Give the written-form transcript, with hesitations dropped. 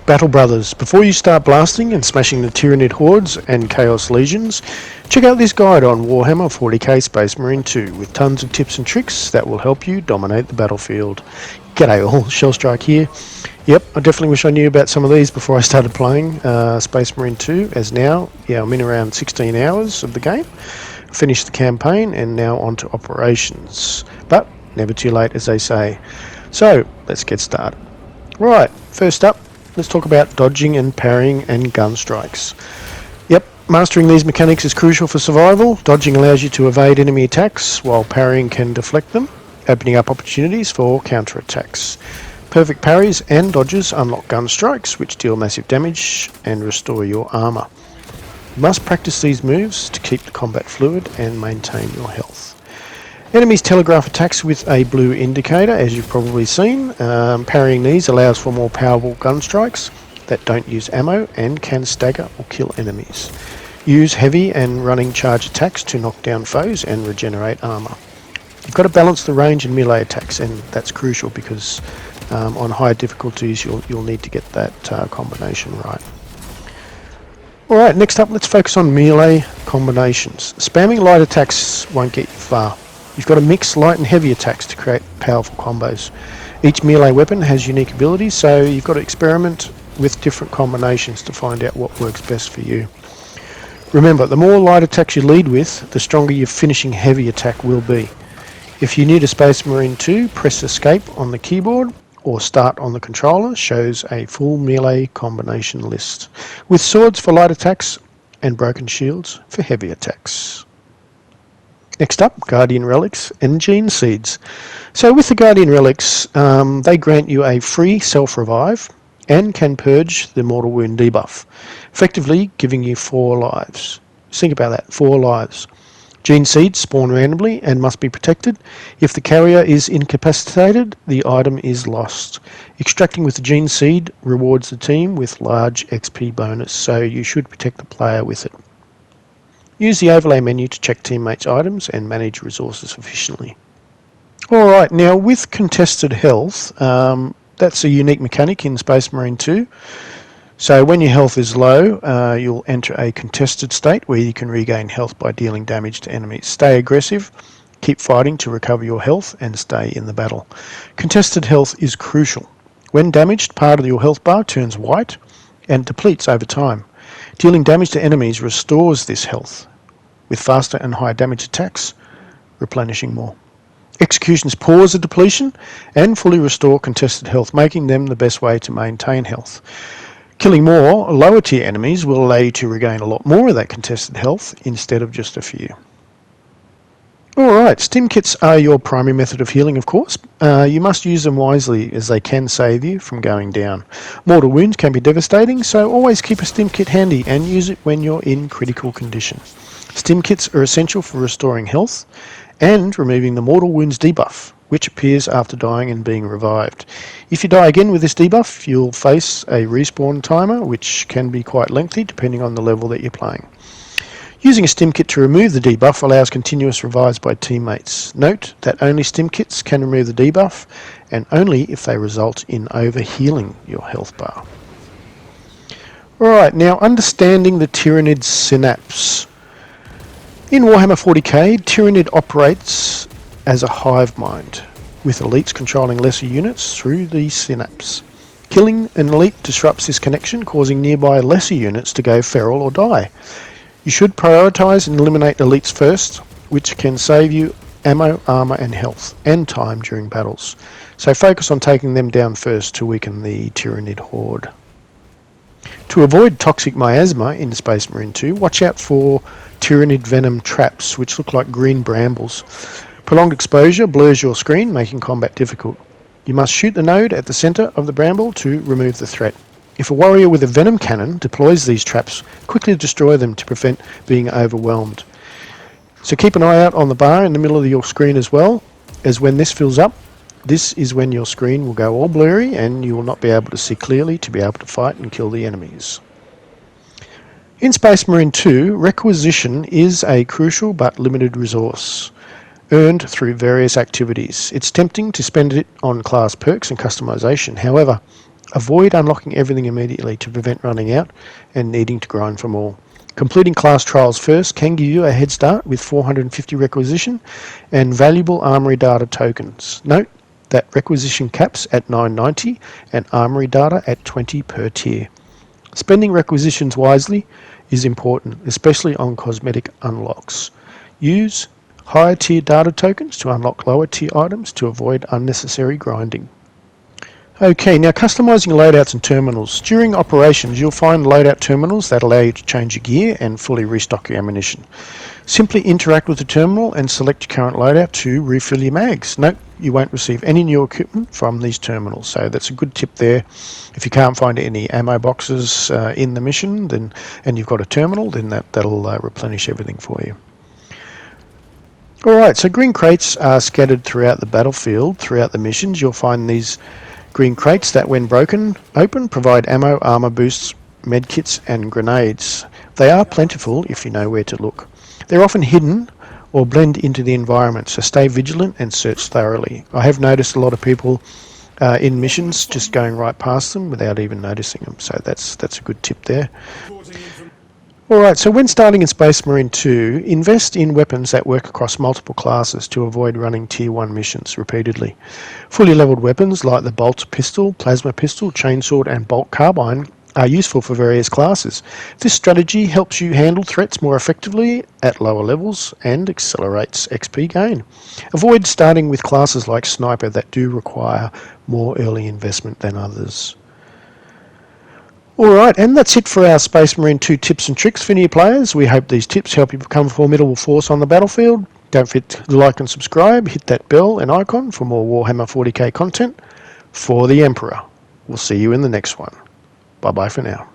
Battle Brothers, before you start blasting and smashing the Tyranid hordes and Chaos Legions, check out this guide on Warhammer 40k Space Marine 2 with tons of tips and tricks that will help you dominate the battlefield. G'day all, Shellstrike here. Yep, I definitely wish I knew about some of these before I started playing Space Marine 2, as now, I'm in around 16 hours of the game. Finished the campaign and now on to operations. But never too late, as they say. So, let's get started. Right, first up, let's talk about dodging and parrying and gun strikes. Yep, mastering these mechanics is crucial for survival. Dodging allows you to evade enemy attacks, while parrying can deflect them, opening up opportunities for counterattacks. Perfect parries and dodges unlock gun strikes, which deal massive damage and restore your armour. You must practice these moves to keep the combat fluid and maintain your health. Enemies telegraph attacks with a blue indicator, as you've probably seen. Parrying these allows for more powerful gun strikes that don't use ammo and can stagger or kill enemies. Use heavy and running charge attacks to knock down foes and regenerate armour. You've got to balance the range and melee attacks, and that's crucial because on higher difficulties you'll need to get that combination right. Alright, next up let's focus on melee combinations. Spamming light attacks won't get you far. You've got to mix light and heavy attacks to create powerful combos. Each melee weapon has unique abilities, so you've got to experiment with different combinations to find out what works best for you. Remember, the more light attacks you lead with, the stronger your finishing heavy attack will be. If you're new to Space Marine 2, press Escape on the keyboard or Start on the controller, shows a full melee combination list, with swords for light attacks and broken shields for heavy attacks. Next up, Guardian Relics and Gene Seeds. So with the Guardian Relics, they grant you a free self-revive and can purge the Mortal Wound debuff, effectively giving you 4 lives. Just think about that, 4 lives. Gene Seeds spawn randomly and must be protected. If the carrier is incapacitated, the item is lost. Extracting with the Gene Seed rewards the team with large XP bonus, so you should protect the player with it. Use the overlay menu to check teammates' items and manage resources efficiently. Alright, now with contested health, that's a unique mechanic in Space Marine 2. So when your health is low, you'll enter a contested state where you can regain health by dealing damage to enemies. Stay aggressive, keep fighting to recover your health, and stay in the battle. Contested health is crucial. When damaged, part of your health bar turns white and depletes over time. Dealing damage to enemies restores this health, with faster and higher damage attacks, replenishing more. Executions pause the depletion and fully restore contested health, making them the best way to maintain health. Killing more lower tier enemies will allow you to regain a lot more of that contested health instead of just a few. Alright, stim kits are your primary method of healing, of course. You must use them wisely as they can save you from going down. Mortal wounds can be devastating, so always keep a stim kit handy and use it when you're in critical condition. Stim kits are essential for restoring health and removing the mortal wounds debuff, which appears after dying and being revived. If you die again with this debuff, you'll face a respawn timer, which can be quite lengthy depending on the level that you're playing. Using a stim kit to remove the debuff allows continuous revives by teammates. Note that only stim kits can remove the debuff, and only if they result in overhealing your health bar. Alright, now understanding the Tyranid synapse. In Warhammer 40k, Tyranid operates as a hive mind, with elites controlling lesser units through the synapse. Killing an elite disrupts this connection, causing nearby lesser units to go feral or die. You should prioritise and eliminate elites first, which can save you ammo, armour and health, and time during battles. So focus on taking them down first to weaken the Tyranid horde. To avoid toxic miasma in Space Marine 2, watch out for Tyranid venom traps, which look like green brambles. Prolonged exposure blurs your screen, making combat difficult. You must shoot the node at the centre of the bramble to remove the threat. If a warrior with a venom cannon deploys these traps, quickly destroy them to prevent being overwhelmed. So keep an eye out on the bar in the middle of your screen as well, as when this fills up, this is when your screen will go all blurry and you will not be able to see clearly to be able to fight and kill the enemies. In Space Marine 2, requisition is a crucial but limited resource, earned through various activities. It's tempting to spend it on class perks and customization. However, Avoid unlocking everything immediately to prevent running out and needing to grind for more. Completing class trials first can give you a head start with 450 requisition and valuable armory data tokens. Note that requisition caps at 990 and armory data at 20 per tier. Spending requisitions wisely is important, especially on cosmetic unlocks. Use higher tier data tokens to unlock lower tier items to avoid unnecessary grinding. Okay, now customizing loadouts and terminals. During operations, you'll find loadout terminals that allow you to change your gear and fully restock your ammunition. Simply interact with the terminal and select your current loadout to refill your mags. Note, you won't receive any new equipment from these terminals, so that's a good tip there. If you can't find any ammo boxes in the mission, and you've got a terminal, then that'll replenish everything for you. Alright, so green crates are scattered throughout the battlefield, throughout the missions. You'll find these green crates that, when broken open, provide ammo, armor boosts, medkits and grenades. They are plentiful if you know where to look. They're often hidden or blend into the environment, so stay vigilant and search thoroughly. I have noticed a lot of people in missions just going right past them without even noticing them, so that's a good tip there. Alright, so when starting in Space Marine 2, invest in weapons that work across multiple classes to avoid running Tier 1 missions repeatedly. Fully leveled weapons like the bolt pistol, plasma pistol, chainsword and bolt carbine are useful for various classes. This strategy helps you handle threats more effectively at lower levels and accelerates XP gain. Avoid starting with classes like Sniper that do require more early investment than others. Alright, and that's it for our Space Marine 2 tips and tricks for new players. We hope these tips help you become a formidable force on the battlefield. Don't forget to like and subscribe, hit that bell and icon for more Warhammer 40k content for the Emperor. We'll see you in the next one. Bye bye for now.